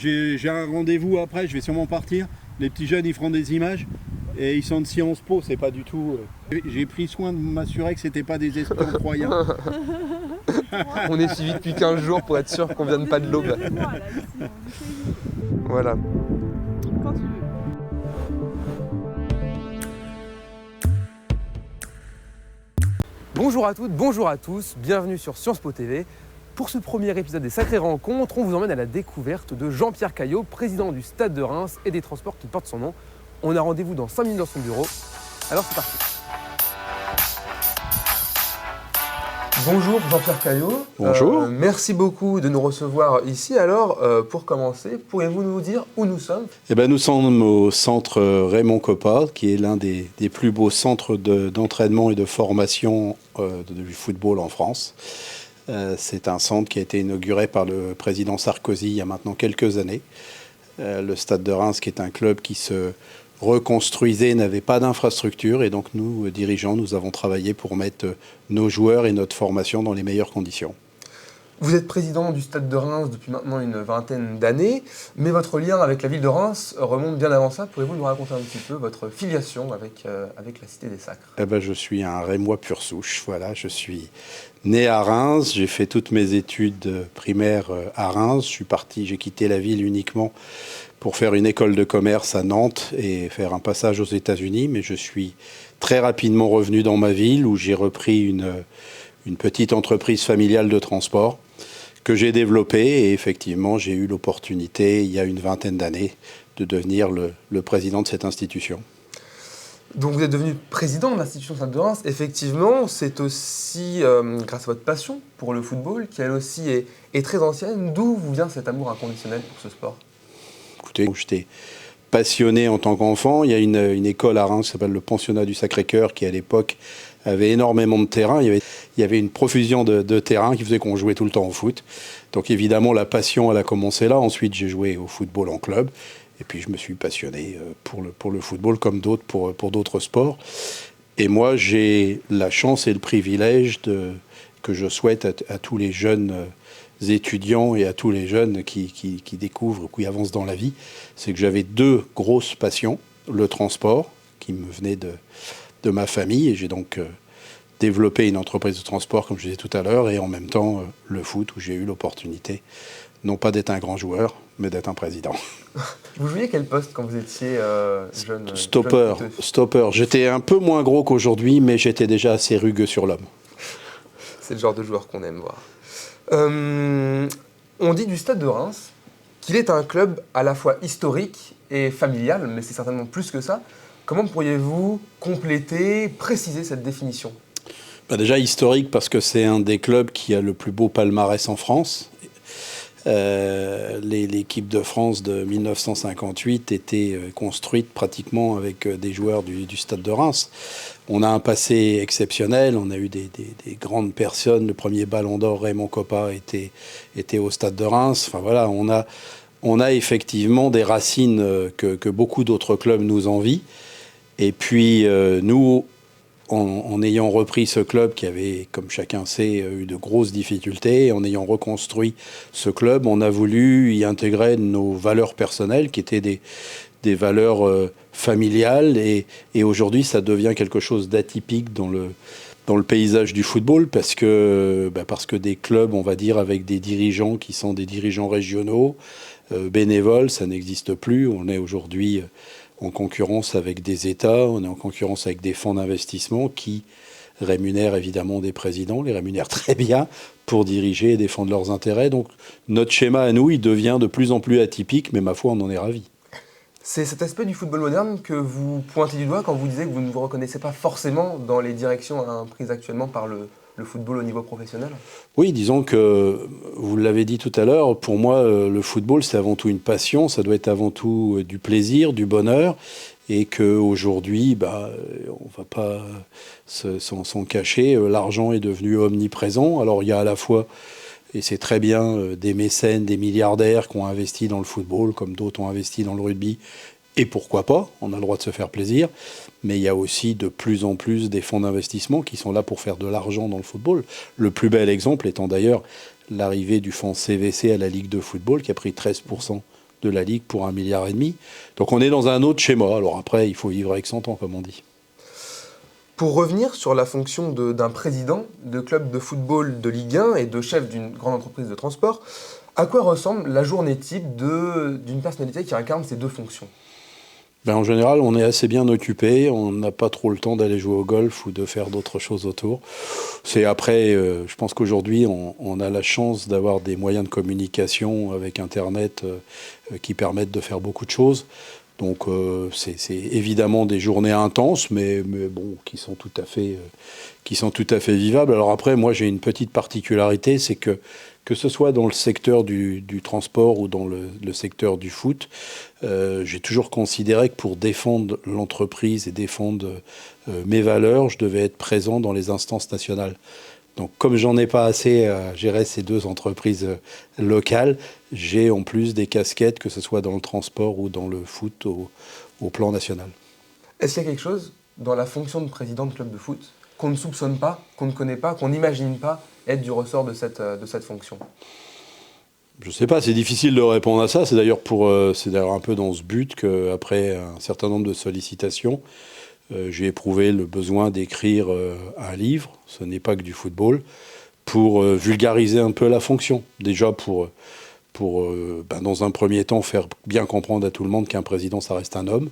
J'ai un rendez-vous après, je vais sûrement partir. Les petits jeunes, ils feront des images et ils sont de Sciences Po, c'est pas du tout... J'ai pris soin de m'assurer que c'était pas des espions croyants. On est suivi depuis 15 jours pour être sûr qu'on vienne pas de l'aube. Voilà. Quand tu veux. Bonjour à toutes, bonjour à tous, bienvenue sur Sciences Po TV. Pour ce premier épisode des Sacrées Rencontres, on vous emmène à la découverte de Jean-Pierre Caillot, président du Stade de Reims et des transports qui portent son nom. On a rendez-vous dans 5 minutes dans son bureau. Alors c'est parti. Bonjour Jean-Pierre Caillot. Bonjour. Merci beaucoup de nous recevoir ici. Alors, pour commencer, pourriez-vous nous dire où nous sommes ? Eh ben, nous sommes au centre Raymond Kopa, qui est l'un des plus beaux centres d'entraînement et de formation du football en France. C'est un centre qui a été inauguré par le président Sarkozy il y a maintenant quelques années. Le Stade de Reims, qui est un club qui se reconstruisait, n'avait pas d'infrastructure, et donc nous, dirigeants, nous avons travaillé pour mettre nos joueurs et notre formation dans les meilleures conditions. Vous êtes président du Stade de Reims depuis maintenant une vingtaine d'années, mais votre lien avec la ville de Reims remonte bien avant ça. Pourriez-vous nous raconter un petit peu votre filiation avec la Cité des Sacres ? Eh ben, je suis un Rémois pure souche. Voilà, je suis né à Reims, j'ai fait toutes mes études primaires à Reims. J'ai quitté la ville uniquement pour faire une école de commerce à Nantes et faire un passage aux États-Unis, mais je suis très rapidement revenu dans ma ville où j'ai repris une petite entreprise familiale de transport que j'ai développée, et effectivement j'ai eu l'opportunité il y a une vingtaine d'années de devenir le président de cette institution. Donc vous êtes devenu président de l'institution Stade de Reims. Effectivement, c'est aussi grâce à votre passion pour le football, qui elle aussi est très ancienne. D'où vous vient cet amour inconditionnel pour ce sport ? Écoutez, j'étais passionné en tant qu'enfant. Il y a une école à Reims qui s'appelle le Pensionnat du Sacré-Cœur, qui à l'époque avait énormément de terrain. Il y avait une profusion de terrain qui faisait qu'on jouait tout le temps au foot. Donc évidemment, la passion, elle a commencé là. Ensuite, j'ai joué au football en club. Et puis, je me suis passionné pour le football, comme d'autres pour d'autres sports. Et moi, j'ai la chance et le privilège que je souhaite à tous les jeunes étudiants et à tous les jeunes qui découvrent, qui avancent dans la vie, c'est que j'avais deux grosses passions. Le transport, qui me venait de ma famille, et j'ai donc développé une entreprise de transport, comme je disais tout à l'heure, et en même temps le foot, où j'ai eu l'opportunité, non pas d'être un grand joueur, mais d'être un président. Vous jouiez quel poste quand vous étiez jeune ? Stopper. J'étais un peu moins gros qu'aujourd'hui, mais j'étais déjà assez rugueux sur l'homme. C'est le genre de joueur qu'on aime voir. On dit du Stade de Reims qu'il est un club à la fois historique et familial, mais c'est certainement plus que ça. Comment pourriez-vous compléter, préciser cette définition ? Déjà historique parce que c'est un des clubs qui a le plus beau palmarès en France. L'équipe de France de 1958 était construite pratiquement avec des joueurs du Stade de Reims. On a un passé exceptionnel, on a eu des grandes personnes. Le premier Ballon d'Or, Raymond Kopa, était au Stade de Reims. Enfin voilà, on a effectivement des racines que beaucoup d'autres clubs nous envient. Et puis nous, en ayant repris ce club qui avait, comme chacun sait, eu de grosses difficultés, en ayant reconstruit ce club, on a voulu y intégrer nos valeurs personnelles, qui étaient des valeurs familiales, et aujourd'hui ça devient quelque chose d'atypique dans le paysage du football, parce que des clubs, on va dire, avec des dirigeants qui sont des dirigeants régionaux, bénévoles, ça n'existe plus. On est aujourd'hui en concurrence avec des États, on est en concurrence avec des fonds d'investissement qui rémunèrent évidemment des présidents, les rémunèrent très bien pour diriger et défendre leurs intérêts. Donc notre schéma à nous, il devient de plus en plus atypique, mais ma foi, on en est ravis. C'est cet aspect du football moderne que vous pointez du doigt quand vous disiez que vous ne vous reconnaissez pas forcément dans les directions prises actuellement par le football au niveau professionnel ? Oui, disons que, vous l'avez dit tout à l'heure, pour moi, le football, c'est avant tout une passion, ça doit être avant tout du plaisir, du bonheur, et qu'aujourd'hui, on ne va pas s'en cacher, l'argent est devenu omniprésent. Alors il y a à la fois, et c'est très bien, des mécènes, des milliardaires qui ont investi dans le football, comme d'autres ont investi dans le rugby, et pourquoi pas, on a le droit de se faire plaisir, mais il y a aussi de plus en plus des fonds d'investissement qui sont là pour faire de l'argent dans le football. Le plus bel exemple étant d'ailleurs l'arrivée du fonds CVC à la Ligue de football, qui a pris 13% de la Ligue pour 1,5 milliard. Donc on est dans un autre schéma. Alors après, il faut vivre avec 100 ans, comme on dit. Pour revenir sur la fonction d'un président de club de football de Ligue 1 et de chef d'une grande entreprise de transport, à quoi ressemble la journée type d'une personnalité qui incarne ces deux fonctions ? En général, on est assez bien occupé, on n'a pas trop le temps d'aller jouer au golf ou de faire d'autres choses autour. C'est après, je pense qu'aujourd'hui, on a la chance d'avoir des moyens de communication avec Internet qui permettent de faire beaucoup de choses. Donc c'est évidemment des journées intenses, mais bon, qui sont tout à fait vivables. Alors après, moi j'ai une petite particularité, c'est que ce soit dans le secteur du transport ou dans le secteur du foot, j'ai toujours considéré que pour défendre l'entreprise et défendre mes valeurs, je devais être présent dans les instances nationales. Donc comme j'en ai pas assez à gérer ces deux entreprises locales, j'ai en plus des casquettes, que ce soit dans le transport ou dans le foot au plan national. Est-ce qu'il y a quelque chose dans la fonction de président de club de foot qu'on ne soupçonne pas, qu'on ne connaît pas, qu'on n'imagine pas être du ressort de cette fonction ? Je ne sais pas, c'est difficile de répondre à ça. C'est d'ailleurs un peu dans ce but qu'après un certain nombre de sollicitations, j'ai éprouvé le besoin d'écrire un livre, ce n'est pas que du football, pour vulgariser un peu la fonction. Déjà pour dans un premier temps, faire bien comprendre à tout le monde qu'un président, ça reste un homme,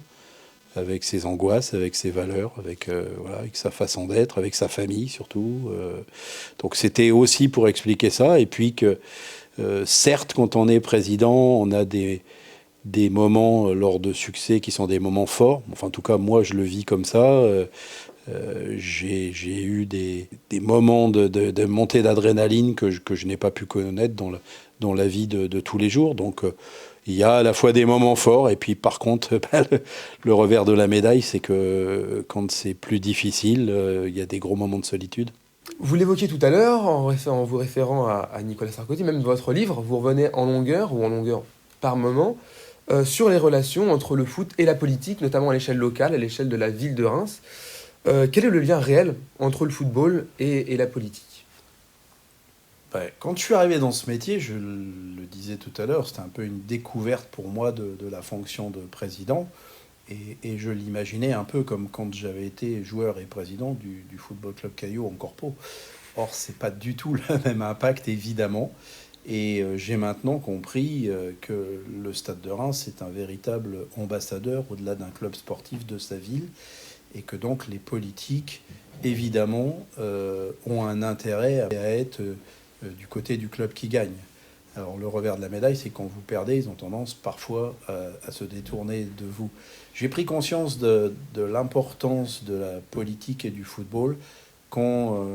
avec ses angoisses, avec ses valeurs, avec sa façon d'être, avec sa famille surtout. Donc c'était aussi pour expliquer ça, et puis que certes, quand on est président, on a des moments lors de succès qui sont des moments forts. Enfin, en tout cas, moi, je le vis comme ça. J'ai eu des moments de montée d'adrénaline que je n'ai pas pu connaître dans la vie de tous les jours. Donc, il y a à la fois des moments forts, et puis par contre, le revers de la médaille, c'est que quand c'est plus difficile, il y a des gros moments de solitude. Vous l'évoquiez tout à l'heure, en vous référant à Nicolas Sarkozy, même dans votre livre, vous revenez en longueur par moment, sur les relations entre le foot et la politique, notamment à l'échelle locale, à l'échelle de la ville de Reims. Quel est le lien réel entre le football et la politique ? Quand je suis arrivé dans ce métier, je le disais tout à l'heure, c'était un peu une découverte pour moi de la fonction de président. Et je l'imaginais un peu comme quand j'avais été joueur et président du Football Club Caillaux en corpo. Or, c'est pas du tout le même impact, évidemment. Et j'ai maintenant compris que le Stade de Reims est un véritable ambassadeur au-delà d'un club sportif de sa ville. Et que donc les politiques, évidemment, ont un intérêt à être du côté du club qui gagne. Alors le revers de la médaille, c'est que quand vous perdez, ils ont tendance parfois à se détourner de vous. J'ai pris conscience de l'importance de la politique et du football quand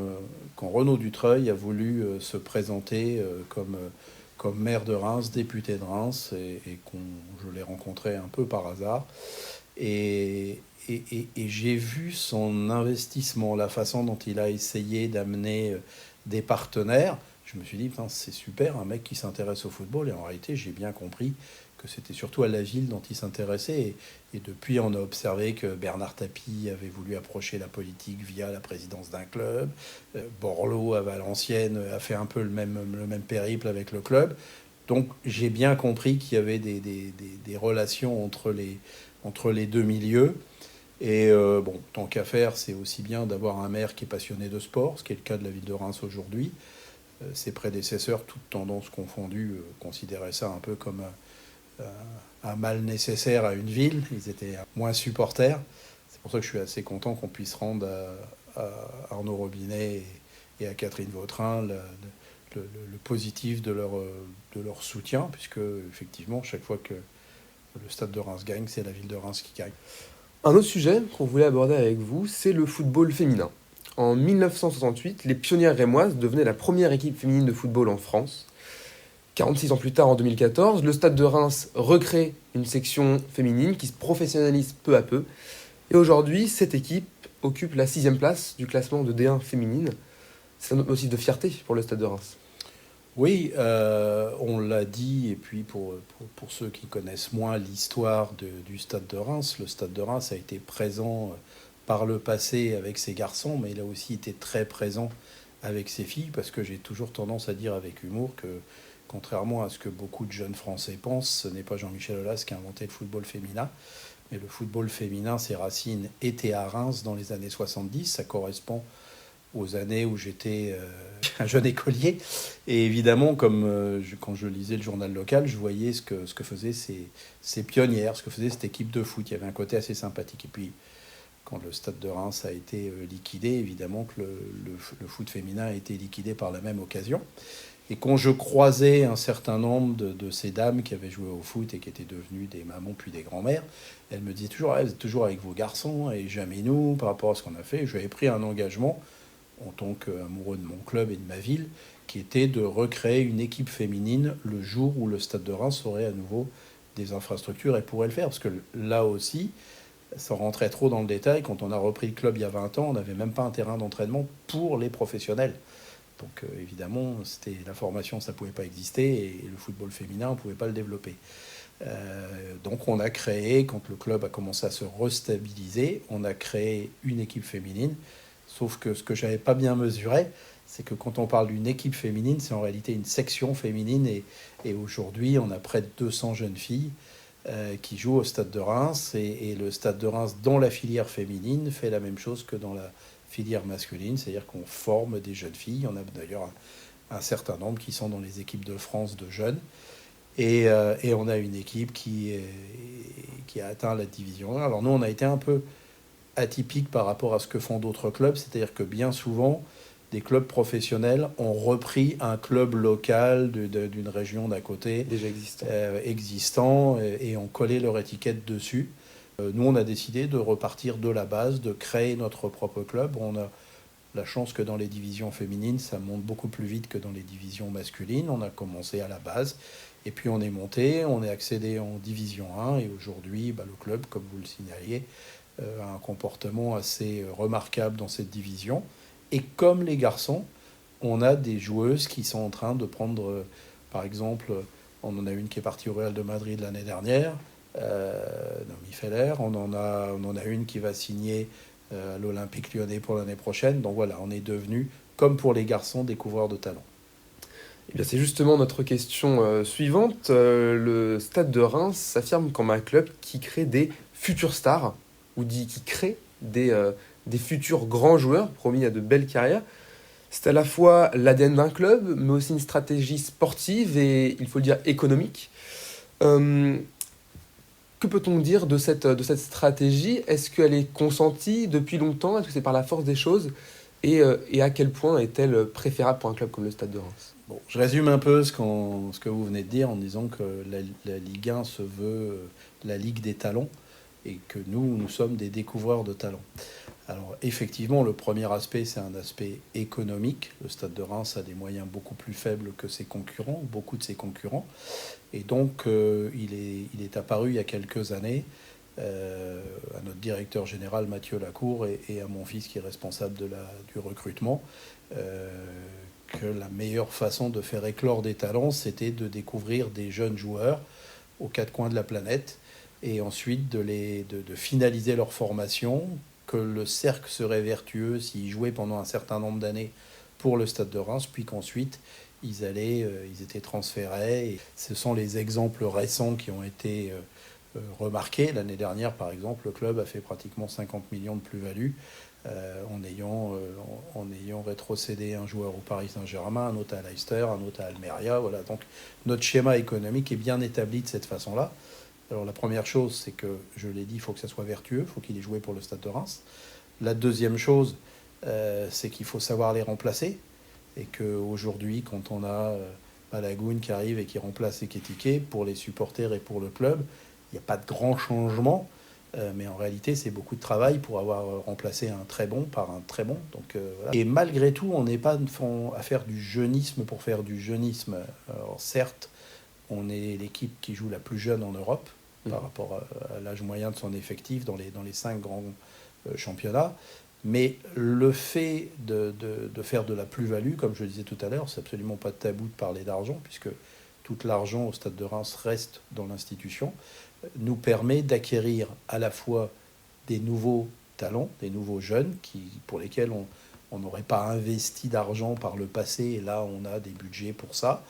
Renaud Dutreuil a voulu se présenter comme maire de Reims, député de Reims, et je l'ai rencontré un peu par hasard. Et j'ai vu son investissement, la façon dont il a essayé d'amener des partenaires. Je me suis dit, c'est super, un mec qui s'intéresse au football. Et en réalité, j'ai bien compris que c'était surtout à la ville dont il s'intéressait. Et depuis, on a observé que Bernard Tapie avait voulu approcher la politique via la présidence d'un club. Borloo, à Valenciennes, a fait un peu le même périple avec le club. Donc, j'ai bien compris qu'il y avait des relations entre les deux milieux. Et tant qu'à faire, c'est aussi bien d'avoir un maire qui est passionné de sport, ce qui est le cas de la ville de Reims aujourd'hui. Ses prédécesseurs, toutes tendances confondues, considéraient ça un peu comme un mal nécessaire à une ville. Ils étaient moins supporters. C'est pour ça que je suis assez content qu'on puisse rendre à Arnaud Robinet et à Catherine Vautrin le positif de leur soutien, puisque effectivement, chaque fois que le Stade de Reims gagne, c'est la ville de Reims qui gagne. Un autre sujet qu'on voulait aborder avec vous, c'est le football féminin. En 1968, les pionnières rémoises devenaient la première équipe féminine de football en France. 46 ans plus tard, en 2014, le Stade de Reims recrée une section féminine qui se professionnalise peu à peu. Et aujourd'hui, cette équipe occupe la 6e place du classement de D1 féminine. C'est un autre motif de fierté pour le Stade de Reims. Oui, on l'a dit, et puis pour ceux qui connaissent moins l'histoire du Stade de Reims, le Stade de Reims a été présent par le passé avec ses garçons, mais il a aussi été très présent avec ses filles, parce que j'ai toujours tendance à dire avec humour que contrairement à ce que beaucoup de jeunes Français pensent, ce n'est pas Jean-Michel Aulas qui a inventé le football féminin. Mais le football féminin, ses racines étaient à Reims dans les années 70. Ça correspond aux années où j'étais un jeune écolier. Et évidemment, quand je lisais le journal local, je voyais ce que faisaient ces pionnières, ce que faisait cette équipe de foot. Il y avait un côté assez sympathique. Et puis, quand le Stade de Reims a été liquidé, évidemment que le foot féminin a été liquidé par la même occasion. Et quand je croisais un certain nombre de ces dames qui avaient joué au foot et qui étaient devenues des mamans puis des grands-mères, elles me disaient toujours, vous êtes toujours avec vos garçons et jamais nous par rapport à ce qu'on a fait. J'avais pris un engagement en tant qu'amoureux de mon club et de ma ville, qui était de recréer une équipe féminine le jour où le Stade de Reims aurait à nouveau des infrastructures et pourrait le faire. Parce que là aussi, sans rentrer trop dans le détail, quand on a repris le club il y a 20 ans, on n'avait même pas un terrain d'entraînement pour les professionnels. Donc évidemment, la formation, ça ne pouvait pas exister, et le football féminin, on ne pouvait pas le développer. Donc on a créé, quand le club a commencé à se restabiliser, on a créé une équipe féminine. Sauf que ce que je n'avais pas bien mesuré, c'est que quand on parle d'une équipe féminine, c'est en réalité une section féminine. Et aujourd'hui, on a près de 200 jeunes filles qui jouent au Stade de Reims. Et le Stade de Reims, dans la filière féminine, fait la même chose que dans la filière masculine. C'est-à-dire qu'on forme des jeunes filles. On a d'ailleurs un certain nombre qui sont dans les équipes de France de jeunes. Et on a une équipe qui a atteint la division 1. Alors nous, on a été un peu atypique par rapport à ce que font d'autres clubs, c'est-à-dire que bien souvent, des clubs professionnels ont repris un club local d'une région d'à côté, Déjà existant, et ont collé leur étiquette dessus. Nous, on a décidé de repartir de la base, de créer notre propre club. On a la chance que dans les divisions féminines, ça monte beaucoup plus vite que dans les divisions masculines. On a commencé à la base, et puis on est monté, on est accédé en division 1, et aujourd'hui, le club, comme vous le signaliez, a un comportement assez remarquable dans cette division. Et comme les garçons, on a des joueuses qui sont en train de prendre, par exemple, on en a une qui est partie au Real de Madrid l'année dernière, Naomi Feller, on en a une qui va signer à l'Olympique Lyonnais pour l'année prochaine. Donc voilà, on est devenu, comme pour les garçons, des couvreurs de talent. Eh bien, c'est justement notre question suivante. Le Stade de Reims s'affirme comme un club qui crée des futures stars, ou dit qui crée des futurs grands joueurs promis à de belles carrières. C'est à la fois l'ADN d'un club, mais aussi une stratégie sportive et, il faut le dire, économique. Que peut-on dire de cette stratégie ? Est-ce qu'elle est consentie depuis longtemps ? Est-ce que c'est par la force des choses ? Et à quel point est-elle préférable pour un club comme le Stade de Reims ? Bon, je résume un peu ce que vous venez de dire en disant que la Ligue 1 se veut la Ligue des talents, et que nous sommes des découvreurs de talents. Alors effectivement, le premier aspect, c'est un aspect économique. Le Stade de Reims a des moyens beaucoup plus faibles que ses concurrents, beaucoup de ses concurrents. Et donc, il est apparu il y a quelques années à notre directeur général Mathieu Lacour et à mon fils qui est responsable du recrutement, que la meilleure façon de faire éclore des talents, c'était de découvrir des jeunes joueurs aux quatre coins de la planète, et ensuite de finaliser leur formation, que le cercle serait vertueux s'ils jouaient pendant un certain nombre d'années pour le Stade de Reims, puis qu'ensuite ils étaient transférés. Et ce sont les exemples récents qui ont été remarqués. L'année dernière, par exemple, le club a fait pratiquement 50 millions de plus-value en ayant rétrocédé un joueur au Paris Saint-Germain, un autre à Leicester, un autre à Almeria. Voilà. Donc notre schéma économique est bien établi de cette façon-là. Alors la première chose, c'est que, je l'ai dit, il faut que ça soit vertueux, il faut qu'il ait joué pour le Stade de Reims. La deuxième chose, c'est qu'il faut savoir les remplacer, et qu'aujourd'hui, quand on a Balagoun qui arrive et qui remplace Ekitike, pour les supporters et pour le club, il n'y a pas de grand changement, mais en réalité, c'est beaucoup de travail pour avoir remplacé un très bon par un très bon. Donc, voilà. Et malgré tout, on n'est pas à faire du jeunisme pour faire du jeunisme. Alors certes, on est l'équipe qui joue la plus jeune en Europe par rapport à l'âge moyen de son effectif dans les 5 grands championnats. Mais le fait de faire de la plus-value, comme je le disais tout à l'heure, c'est absolument pas tabou de parler d'argent, puisque tout l'argent au Stade de Reims reste dans l'institution, nous permet d'acquérir à la fois des nouveaux talents, des nouveaux jeunes pour lesquels on n'aurait pas investi d'argent par le passé, et là on a des budgets pour ça.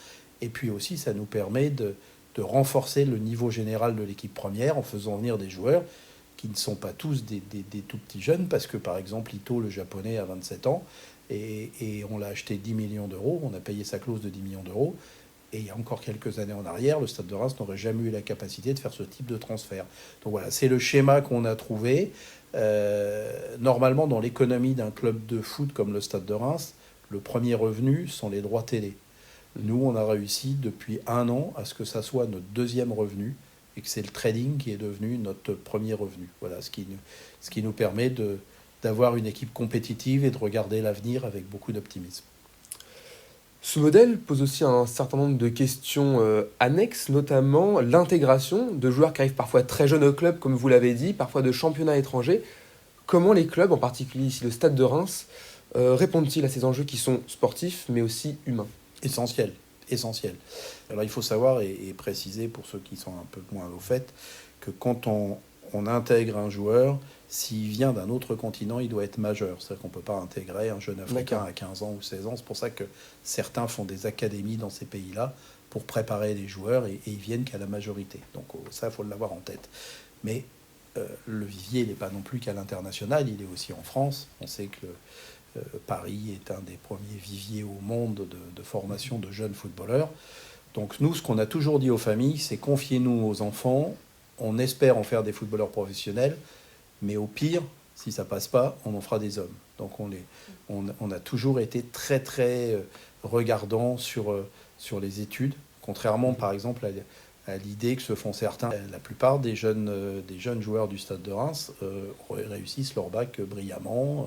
Et puis aussi, ça nous permet de renforcer le niveau général de l'équipe première en faisant venir des joueurs qui ne sont pas tous des tout petits jeunes, parce que par exemple, Ito, le japonais, a 27 ans, et on l'a acheté 10 millions d'euros, on a payé sa clause de 10 millions d'euros, et il y a encore quelques années en arrière, le Stade de Reims n'aurait jamais eu la capacité de faire ce type de transfert. Donc voilà, c'est le schéma qu'on a trouvé. Normalement, dans l'économie d'un club de foot comme le Stade de Reims, le premier revenu sont les droits télé. Nous, on a réussi depuis 1 an à ce que ça soit notre deuxième revenu, et que c'est le trading qui est devenu notre premier revenu. Voilà, ce qui nous permet d'avoir une équipe compétitive et de regarder l'avenir avec beaucoup d'optimisme. Ce modèle pose aussi un certain nombre de questions annexes, notamment l'intégration de joueurs qui arrivent parfois très jeunes au club, comme vous l'avez dit, parfois de championnats étrangers. Comment les clubs, en particulier ici le Stade de Reims, répondent-ils à ces enjeux qui sont sportifs, mais aussi humains ? Essentiel. Alors il faut savoir et préciser pour ceux qui sont un peu moins au fait, que quand on intègre un joueur, s'il vient d'un autre continent, il doit être majeur. C'est-à-dire qu'on ne peut pas intégrer un jeune Africain à 15 ans ou 16 ans. C'est pour ça que certains font des académies dans ces pays-là pour préparer les joueurs et ils viennent qu'à la majorité. Donc ça, il faut l'avoir en tête. Mais le vivier, il n'est pas non plus qu'à l'international, il est aussi en France. On sait que Paris est un des premiers viviers au monde de formation de jeunes footballeurs. Donc nous, ce qu'on a toujours dit aux familles, c'est confiez-nous aux enfants, on espère en faire des footballeurs professionnels, mais au pire, si ça passe pas, on en fera des hommes. Donc on a toujours été très très regardant sur les études, contrairement par exemple à l'idée que se font certains. La plupart des jeunes joueurs du Stade de Reims réussissent leur bac brillamment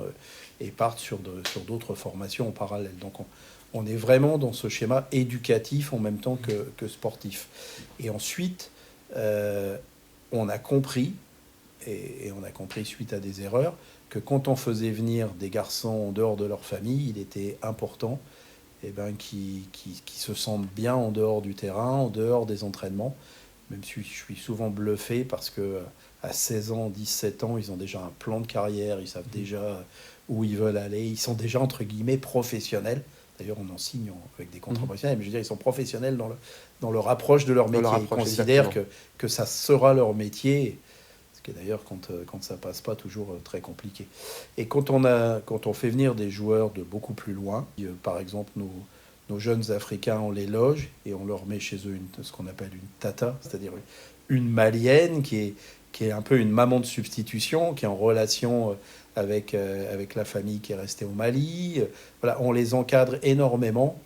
et partent sur d'autres formations en parallèle. Donc on est vraiment dans ce schéma éducatif en même temps que sportif. Et ensuite, on a compris, et on a compris suite à des erreurs, que quand on faisait venir des garçons en dehors de leur famille, il était important qu'ils se sentent bien en dehors du terrain, en dehors des entraînements. Même si je suis souvent bluffé parce que à 16 ans, 17 ans, ils ont déjà un plan de carrière, ils savent déjà où ils veulent aller, ils sont déjà entre guillemets professionnels. D'ailleurs, on en signe avec des contrats professionnels, mais je veux dire, ils sont professionnels dans leur approche de leur métier. Ils considèrent que ça sera leur métier, ce qui est d'ailleurs, quand ça passe pas, toujours très compliqué. Et quand on fait venir des joueurs de beaucoup plus loin, par exemple, nos jeunes Africains, on les loge et on leur met chez eux ce qu'on appelle une tata, c'est-à-dire une malienne qui est un peu une maman de substitution, qui est en relation avec la famille qui est restée au Mali. Voilà, on les encadre énormément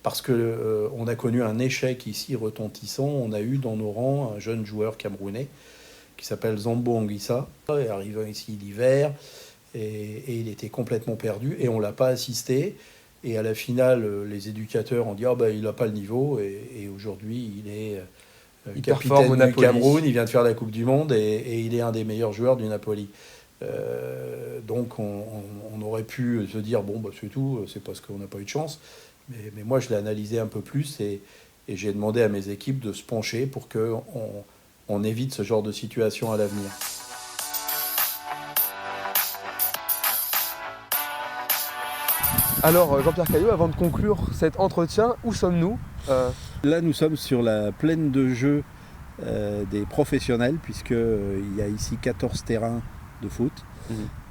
parce qu'on a connu un échec ici retentissant. On a eu dans nos rangs un jeune joueur camerounais qui s'appelle Zambo Anguissa. Il est arrivé ici l'hiver et il était complètement perdu et on ne l'a pas assisté. Et à la finale, les éducateurs ont dit il n'a pas le niveau et aujourd'hui il est capitaine du Cameroun, il vient de faire la Coupe du Monde et il est un des meilleurs joueurs du Napoli. Donc on aurait pu se dire c'est tout, c'est parce qu'on n'a pas eu de chance, mais moi je l'ai analysé un peu plus et j'ai demandé à mes équipes de se pencher pour qu'on évite ce genre de situation à l'avenir. Alors Jean-Pierre Caillot, avant de conclure cet entretien, où sommes-nous ? Là nous sommes sur la plaine de jeu des professionnels, puisqu'il y a ici 14 terrains de foot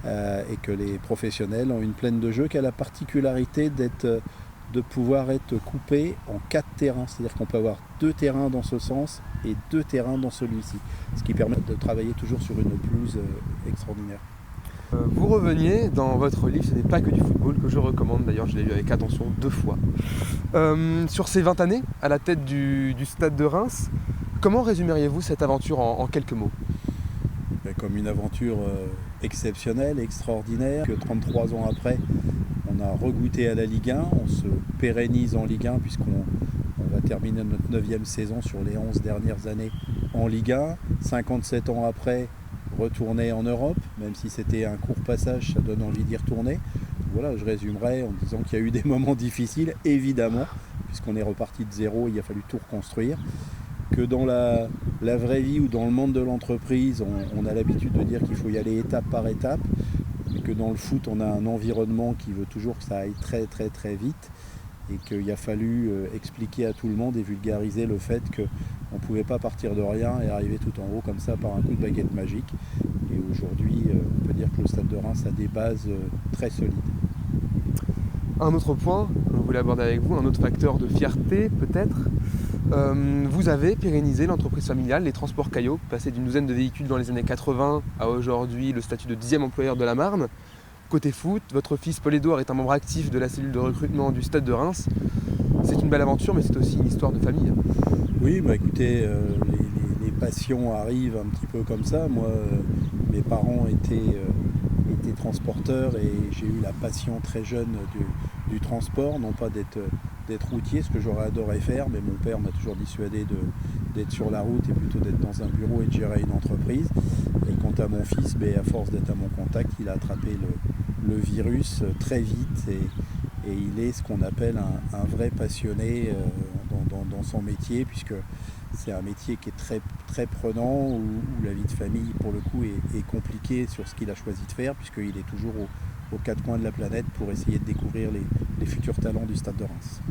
et que les professionnels ont une plaine de jeu qui a la particularité de pouvoir être coupée en 4 terrains, c'est-à-dire qu'on peut avoir 2 terrains dans ce sens et 2 terrains dans celui-ci, ce qui permet de travailler toujours sur une pelouse extraordinaire. Vous reveniez dans votre livre, ce n'est pas que du football, que je recommande d'ailleurs, je l'ai lu avec attention 2 fois. Sur ces 20 années à la tête du Stade de Reims, comment résumeriez-vous cette aventure en quelques mots ? Comme une aventure exceptionnelle, extraordinaire, que 33 ans après, on a regoûté à la Ligue 1, on se pérennise en Ligue 1 puisqu'on va terminer notre 9e saison sur les 11 dernières années en Ligue 1. 57 ans après, retourner en Europe, même si c'était un court passage, ça donne envie d'y retourner. Voilà, je résumerai en disant qu'il y a eu des moments difficiles, évidemment, puisqu'on est reparti de zéro, il a fallu tout reconstruire. Que dans la vraie vie ou dans le monde de l'entreprise, on a l'habitude de dire qu'il faut y aller étape par étape, mais que dans le foot, on a un environnement qui veut toujours que ça aille très très très vite, et qu'il a fallu expliquer à tout le monde et vulgariser le fait qu'on ne pouvait pas partir de rien et arriver tout en haut comme ça par un coup de baguette magique. Et aujourd'hui, on peut dire que le Stade de Reims a des bases très solides. Un autre point, on voulait aborder avec vous, un autre facteur de fierté peut-être. Vous avez pérennisé l'entreprise familiale, les transports Caillot, passé d'une douzaine de véhicules dans les années 80 à aujourd'hui le statut de 10e employeur de la Marne. Côté foot, votre fils Paul-Édouard est un membre actif de la cellule de recrutement du Stade de Reims. C'est une belle aventure, mais c'est aussi une histoire de famille. Oui, bah écoutez, les passions arrivent un petit peu comme ça. Moi, mes parents étaient transporteurs et j'ai eu la passion très jeune du transport, non pas d'être routier, ce que j'aurais adoré faire, mais mon père m'a toujours dissuadé d'être sur la route et plutôt d'être dans un bureau et de gérer une entreprise. Et quant à mon fils, à force d'être à mon contact, il a attrapé le virus très vite et il est ce qu'on appelle un vrai passionné dans son métier, puisque c'est un métier qui est très, très prenant, où la vie de famille, pour le coup, est compliquée sur ce qu'il a choisi de faire, puisqu'il est toujours aux quatre coins de la planète pour essayer de découvrir les futurs talents du Stade de Reims.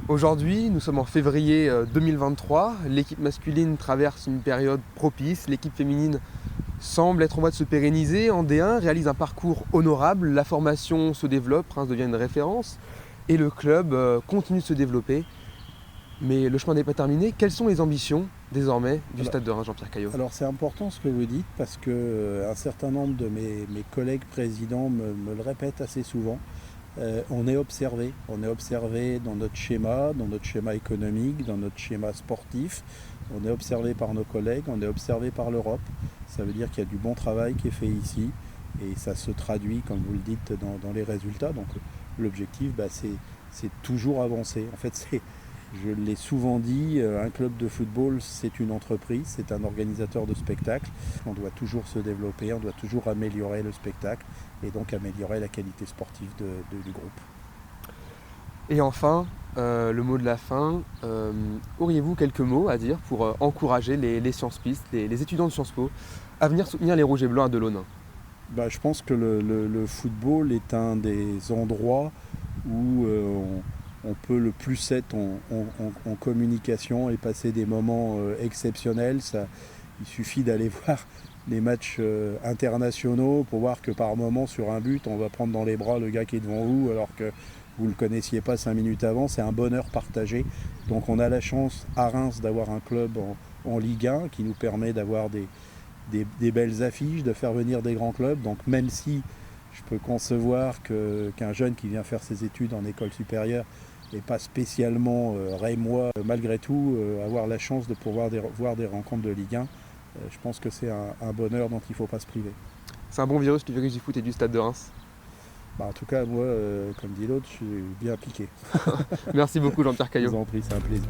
Aujourd'hui, nous sommes en février 2023. L'équipe masculine traverse une période propice. L'équipe féminine semble être en voie de se pérenniser en D1, réalise un parcours honorable. La formation se développe, Reims devient une référence. Et le club continue de se développer. Mais le chemin n'est pas terminé. Quelles sont les ambitions désormais du Stade de Reims, Jean-Pierre Caillot? Alors c'est important ce que vous dites, parce qu'un certain nombre de mes collègues présidents me le répètent assez souvent. On est observé dans notre schéma économique, dans notre schéma sportif. On est observé par nos collègues, on est observé par l'Europe. Ça veut dire qu'il y a du bon travail qui est fait ici et ça se traduit, comme vous le dites, dans les résultats. Donc l'objectif, c'est toujours avancer. En fait, je l'ai souvent dit, un club de football, c'est une entreprise, c'est un organisateur de spectacle. On doit toujours se développer, on doit toujours améliorer le spectacle et donc améliorer la qualité sportive du groupe. Et enfin, le mot de la fin, auriez-vous quelques mots à dire pour encourager les Sciences Pistes, les étudiants de Sciences Po à venir soutenir les Rouges et Blancs à Delaunay? Je pense que le football est un des endroits où on peut le plus être en communication et passer des moments exceptionnels. Il suffit d'aller voir les matchs internationaux pour voir que par moment sur un but on va prendre dans les bras le gars qui est devant vous alors que vous ne le connaissiez pas 5 minutes avant. C'est un bonheur partagé. Donc on a la chance à Reims d'avoir un club en Ligue 1 qui nous permet d'avoir des belles affiches, de faire venir des grands clubs. Donc même si je peux concevoir qu'un jeune qui vient faire ses études en école supérieure n'est pas spécialement rémois, malgré tout, avoir la chance de pouvoir voir des rencontres de Ligue 1, je pense que c'est un bonheur dont il ne faut pas se priver. C'est un bon virus, le virus du foot et du Stade de Reims. En tout cas, moi, comme dit l'autre, je suis bien piqué. Merci beaucoup Jean-Pierre Caillot. Je vous en prie, c'est un plaisir.